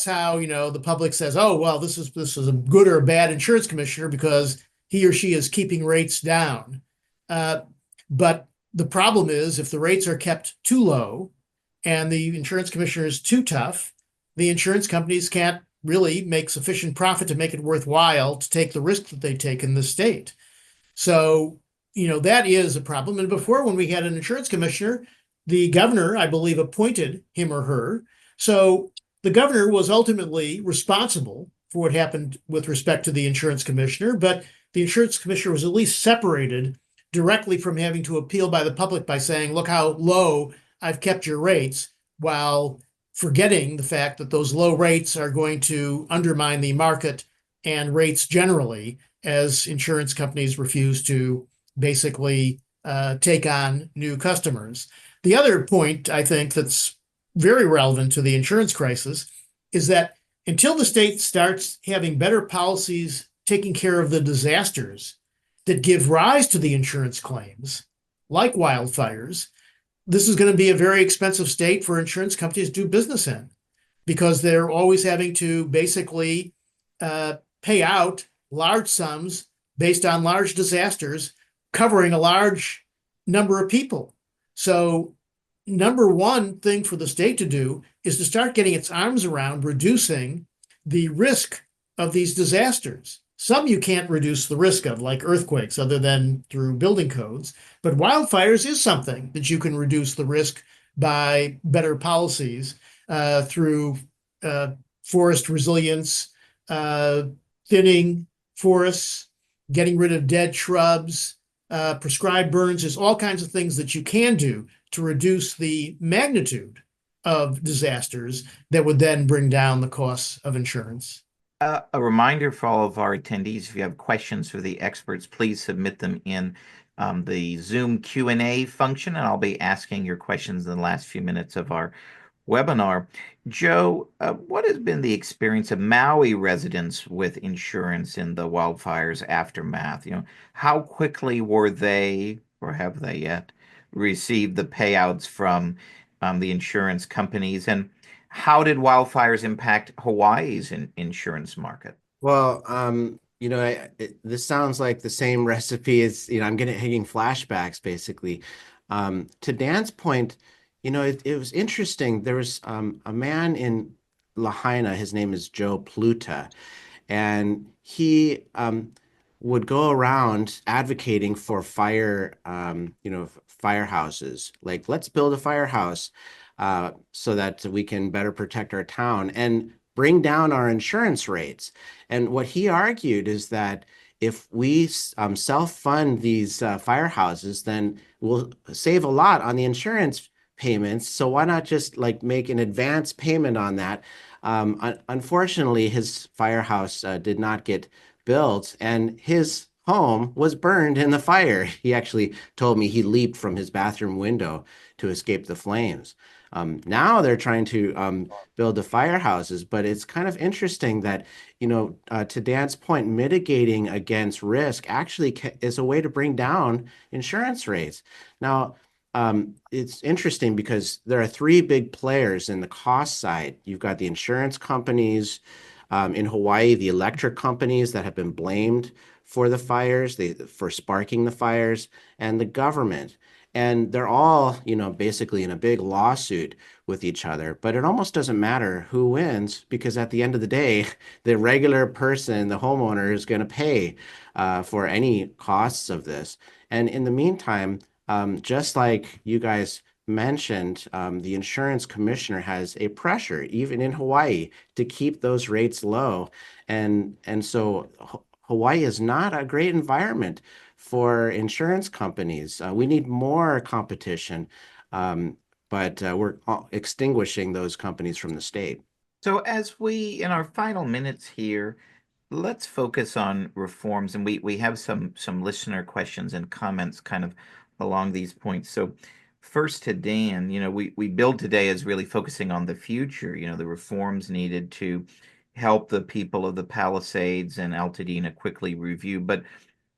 how, the public says, oh, well, this is a good or a bad insurance commissioner because he or she is keeping rates down. But the problem is, if the rates are kept too low and the insurance commissioner is too tough, the insurance companies can't really make sufficient profit to make it worthwhile to take the risk that they take in the state. So, that is a problem. And before, when we had an insurance commissioner, the governor, I believe, appointed him or her. So the governor was ultimately responsible for what happened with respect to the insurance commissioner, but the insurance commissioner was at least separated directly from having to appeal by the public by saying, look how low I've kept your rates, while forgetting the fact that those low rates are going to undermine the market and rates generally, as insurance companies refuse to basically take on new customers. The other point, I think, that's very relevant to the insurance crisis is that until the state starts having better policies taking care of the disasters that give rise to the insurance claims, like wildfires, this is going to be a very expensive state for insurance companies to do business in because they're always having to basically pay out large sums based on large disasters covering a large number of people. So number one thing for the state to do is to start getting its arms around reducing the risk of these disasters. Some you can't reduce the risk of, like earthquakes, other than through building codes. But wildfires is something that you can reduce the risk by better policies through forest resilience, thinning forests, getting rid of dead shrubs, prescribed burns. There's all kinds of things that you can do to reduce the magnitude of disasters that would then bring down the costs of insurance. A reminder for all of our attendees, if you have questions for the experts, please submit them in the Zoom Q&A function, and I'll be asking your questions in the last few minutes of our webinar. Joe, what has been the experience of Maui residents with insurance in the wildfires aftermath? How quickly were they, or have they yet, received the payouts from the insurance companies? And how did wildfires impact Hawaii's insurance market? Well, this sounds like the same recipe as, I'm getting flashbacks basically. To Dan's point, it was interesting. There was a man in Lahaina, his name is Joe Pluta, and he would go around advocating for firehouses. Like, let's build a firehouse so that we can better protect our town and bring down our insurance rates. And what he argued is that if we self-fund these firehouses, then we'll save a lot on the insurance payments. So why not just make an advance payment on that? Unfortunately, his firehouse did not get built, and his home was burned in the fire. He actually told me he leaped from his bathroom window to escape the flames. Now they're trying to build the firehouses, but it's kind of interesting that, to Dan's point, mitigating against risk actually is a way to bring down insurance rates. Now, it's interesting because there are three big players in the cost side. You've got the insurance companies, in Hawaii, the electric companies that have been blamed for the fires, for sparking the fires, and the government. And they're all, basically in a big lawsuit with each other. But it almost doesn't matter who wins, because at the end of the day, the regular person, the homeowner, is going to pay for any costs of this. And in the meantime, just like you guys mentioned, the insurance commissioner has a pressure, even in Hawaii, to keep those rates low. And so Hawaii is not a great environment for insurance companies. We need more competition, but we're extinguishing those companies from the state. So as we, in our final minutes here, let's focus on reforms, and we have some listener questions and comments kind of along these points. So first to Dan, we build today as really focusing on the future, the reforms needed to help the people of the Palisades and Altadena quickly review, but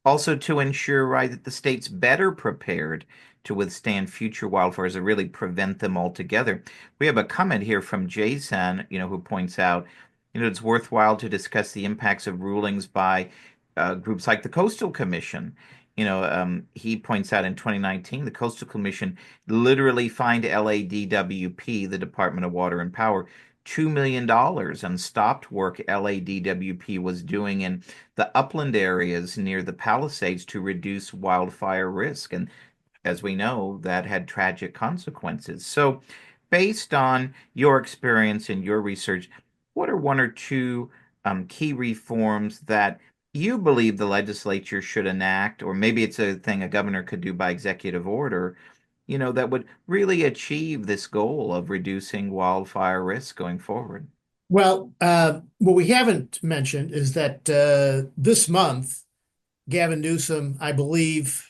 also to ensure, right, that the state's better prepared to withstand future wildfires or really prevent them altogether. We have a comment here from Jason, who points out, it's worthwhile to discuss the impacts of rulings by groups like the Coastal Commission. He points out in 2019, the Coastal Commission literally fined LADWP, the Department of Water and Power, $2 million and stopped work LADWP was doing in the upland areas near the Palisades to reduce wildfire risk. And as we know, that had tragic consequences. So based on your experience and your research, what are one or two key reforms that you believe the legislature should enact, or maybe it's a thing a governor could do by executive order, that would really achieve this goal of reducing wildfire risk going forward? Well, what we haven't mentioned is that this month, Gavin Newsom, I believe,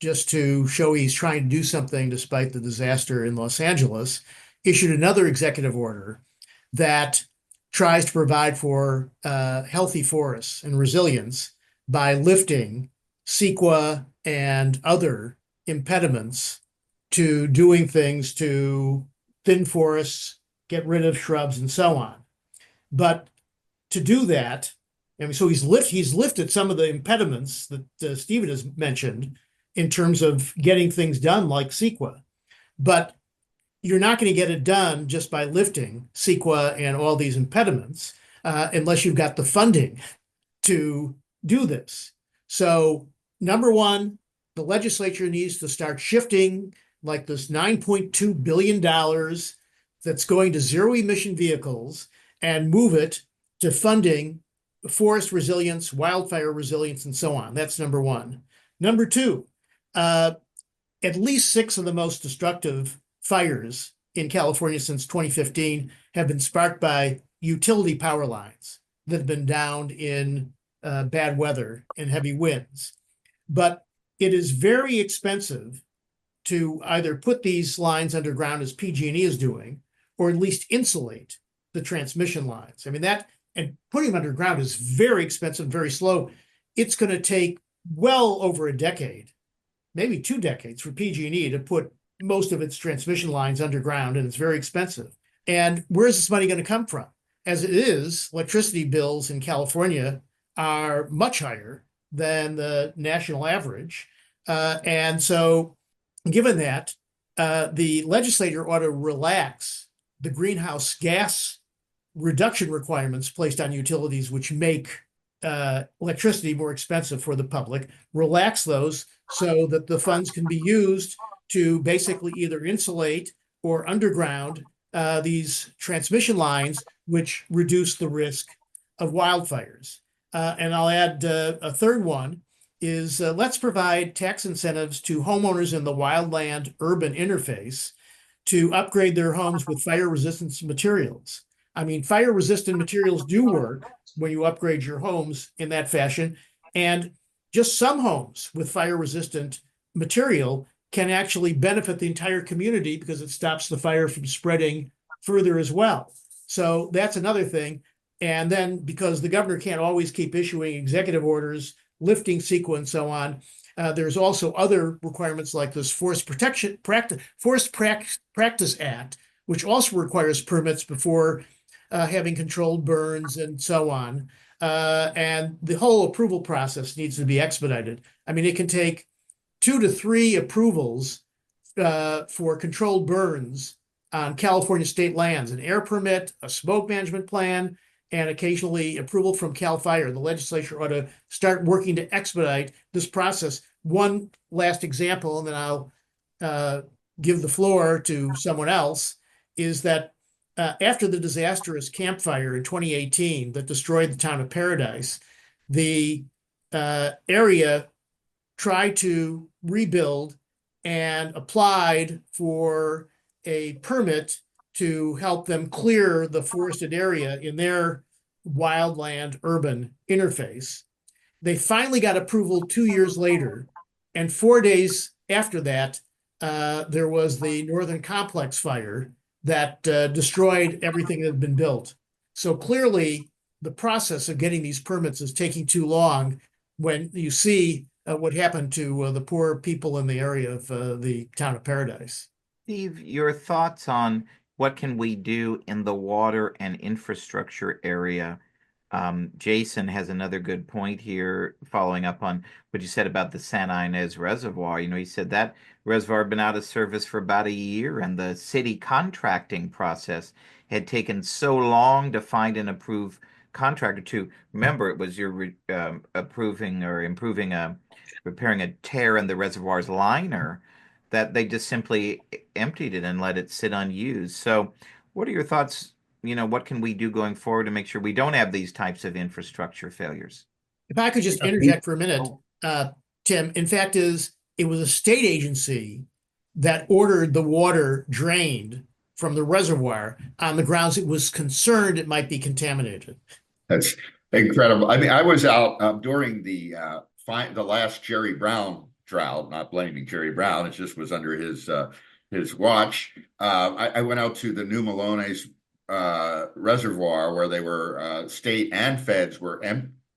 just to show he's trying to do something despite the disaster in Los Angeles, issued another executive order that tries to provide for healthy forests and resilience by lifting CEQA and other impediments to doing things to thin forests, get rid of shrubs, and so on. But to do that, I mean, so he's lifted some of the impediments that Stephen has mentioned in terms of getting things done like CEQA. But you're not going to get it done just by lifting CEQA and all these impediments unless you've got the funding to do this. So, number one, the legislature needs to start shifting like this $9.2 billion that's going to zero emission vehicles and move it to funding forest resilience, wildfire resilience, and so on. That's number one. Number two, at least 6 of the most destructive fires in California since 2015 have been sparked by utility power lines that have been downed in bad weather and heavy winds. But it is very expensive to either put these lines underground, as PG&E is doing, or at least insulate the transmission lines. I mean, and putting them underground is very expensive, very slow. It's going to take well over a decade, maybe 2 decades, for PG&E to put most of its transmission lines underground, and it's very expensive. And where's this money going to come from? As it is, electricity bills in California are much higher than the national average. And so, given that, the legislature ought to relax the greenhouse gas reduction requirements placed on utilities, which make electricity more expensive for the public, relax those so that the funds can be used to basically either insulate or underground these transmission lines, which reduce the risk of wildfires. And I'll add a third one is let's provide tax incentives to homeowners in the wildland urban interface to upgrade their homes with fire resistant materials. I mean, fire resistant materials do work when you upgrade your homes in that fashion. And just some homes with fire resistant material can actually benefit the entire community because it stops the fire from spreading further as well. So that's another thing. And then because the governor can't always keep issuing executive orders, lifting CEQA and so on, there's also other requirements like this Forest Practice Act, which also requires permits before having controlled burns and so on. And the whole approval process needs to be expedited. I mean, it can take 2 to 3 approvals for controlled burns on California state lands, an air permit, a smoke management plan, and occasionally approval from Cal Fire. The legislature ought to start working to expedite this process. One last example, and then I'll give the floor to someone else, is that after the disastrous Camp Fire in 2018 that destroyed the town of Paradise, the area tried to rebuild and applied for a permit to help them clear the forested area in their wildland urban interface. They finally got approval 2 years later, and 4 days after that, there was the Northern Complex fire that destroyed everything that had been built. So clearly, the process of getting these permits is taking too long when you see what happened to the poor people in the area of the town of Paradise. Steve, your thoughts on what can we do in the water and infrastructure area? Jason has another good point here, following up on what you said about the Santa Ynez Reservoir. He said that reservoir had been out of service for about a year, and the city contracting process had taken so long to find and approve contractor to remember it was you're approving or improving repairing a tear in the reservoir's liner that they just simply emptied it and let it sit unused. So what are your thoughts? What can we do going forward to make sure we don't have these types of infrastructure failures? If I could just interject for a minute, Tim, in fact, it was a state agency that ordered the water drained from the reservoir on the grounds it was concerned it might be contaminated. That's incredible. I mean, I was out during the last Jerry Brown drought, not blaming Jerry Brown. It just was under his watch. I went out to the New Melones reservoir where they were state and feds were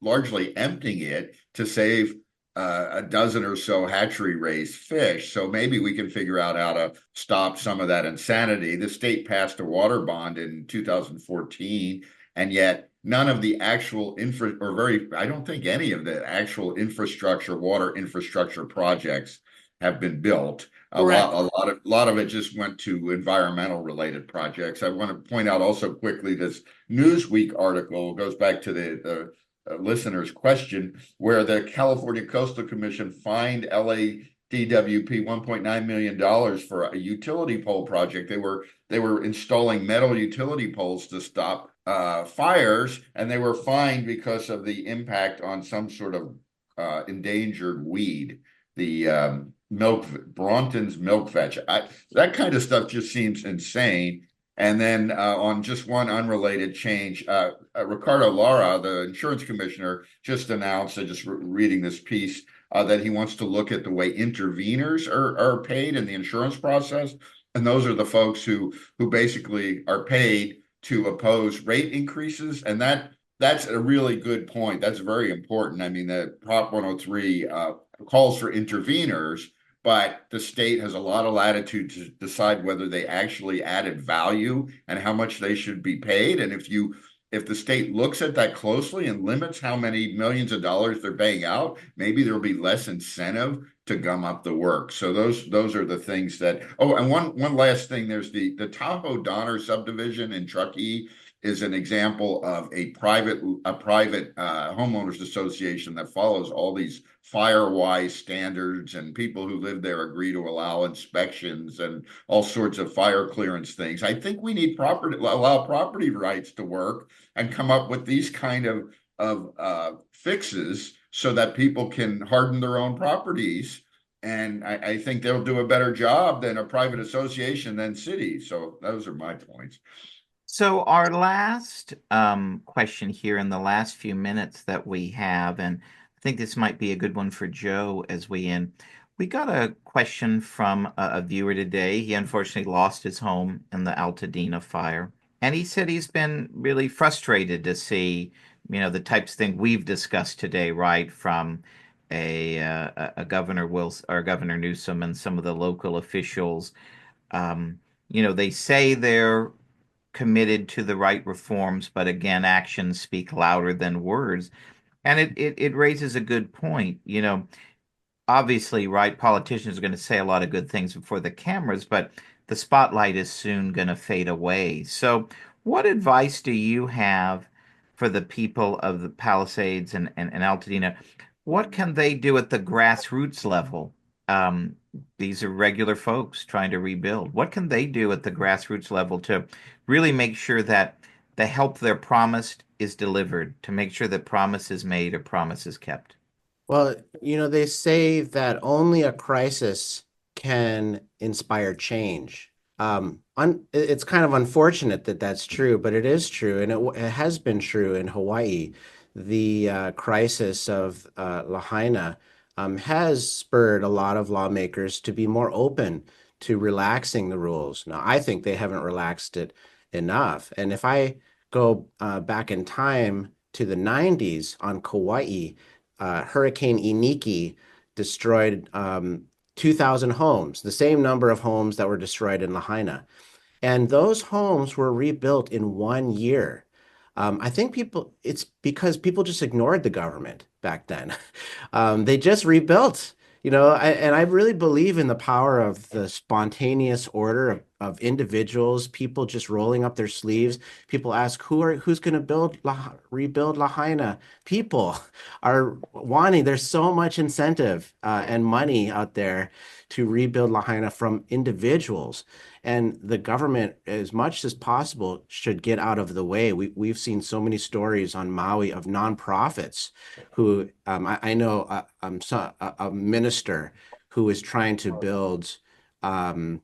largely emptying it to save a dozen or so hatchery raised fish. So maybe we can figure out how to stop some of that insanity. The state passed a water bond in 2014, and yet none of the actual I don't think any of the actual water infrastructure projects have been built. Correct. A lot of it just went to environmental related projects. I want to point out also quickly this Newsweek article goes back to the listener's question, where the California Coastal Commission fined LADWP $1.9 million for a utility pole project. They were installing metal utility poles to stop fires, and they were fined because of the impact on some sort of endangered weed, the Bronton's milk vetch. That kind of stuff just seems insane. And then on just one unrelated change, Ricardo Lara, the insurance commissioner, just announced, just reading this piece, that he wants to look at the way interveners are paid in the insurance process. And those are the folks who basically are paid to oppose rate increases. And that's a really good point. That's very important. I mean, the Prop 103 calls for interveners, but the state has a lot of latitude to decide whether they actually added value and how much they should be paid. And if the state looks at that closely and limits how many millions of dollars they're paying out, maybe there'll be less incentive to gum up the work. So those are the things that. Oh, and one last thing. There's the Tahoe Donner subdivision in Truckee is an example of a private homeowners association that follows all these fire-wise standards, and people who live there agree to allow inspections and all sorts of fire clearance things. I think we need allow property rights to work and come up with these kind of fixes so that people can harden their own properties. And I think they'll do a better job than a private association than cities. So those are my points. So our last question here in the last few minutes that we have, and I think this might be a good one for Joe as we end. We got a question from a viewer today. He unfortunately lost his home in the Altadena fire. And he said he's been really frustrated to see, the types of things we've discussed today, right? From a Governor Wilson or Governor Newsom and some of the local officials. They say they're committed to the right reforms, but again, actions speak louder than words. And it raises a good point. Obviously, right, politicians are going to say a lot of good things before the cameras, but the spotlight is soon going to fade away. So what advice do you have for the people of the Palisades and Altadena? What can they do at the grassroots level? These are regular folks trying to rebuild. What can they do at the grassroots level to really make sure that the help they're promised is delivered, to make sure that promise is made or promise is kept? Well, they say that only a crisis can inspire change. It's kind of unfortunate that that's true, but it is true, and it has been true in Hawaii. The crisis of Lahaina has spurred a lot of lawmakers to be more open to relaxing the rules. Now, I think they haven't relaxed it enough. And if I go back in time to the 90s on Kauai, Hurricane Iniki destroyed 2,000 homes, the same number of homes that were destroyed in Lahaina. And those homes were rebuilt in 1 year. I think it's because people just ignored the government back then. They just rebuilt, and I really believe in the power of the spontaneous order of individuals, people just rolling up their sleeves. People ask, who's going to rebuild Lahaina? People are wanting, there's so much incentive and money out there to rebuild Lahaina from individuals. And the government, as much as possible, should get out of the way. We've seen so many stories on Maui of nonprofits who, I know a minister who is trying to build 10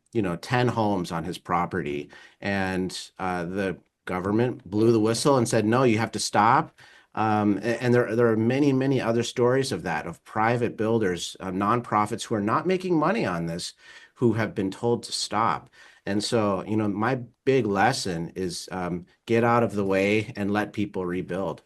homes on his property. And the government blew the whistle and said, no, you have to stop. And there are many, many other stories of that, of private builders, nonprofits who are not making money on this, who have been told to stop. And so, my big lesson is get out of the way and let people rebuild.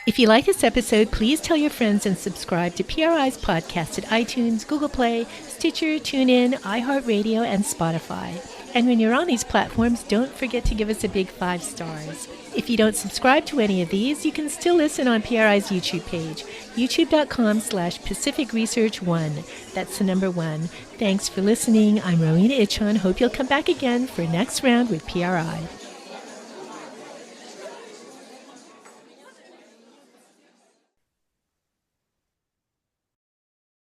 If you like this episode, please tell your friends and subscribe to PRI's podcast at iTunes, Google Play, Stitcher, TuneIn, iHeartRadio, and Spotify. And when you're on these platforms, don't forget to give us a big 5 stars. If you don't subscribe to any of these, you can still listen on PRI's YouTube page, youtube.com/Pacific Research 1. That's the number 1. Thanks for listening. I'm Rowena Itchon. Hope you'll come back again for next round with PRI.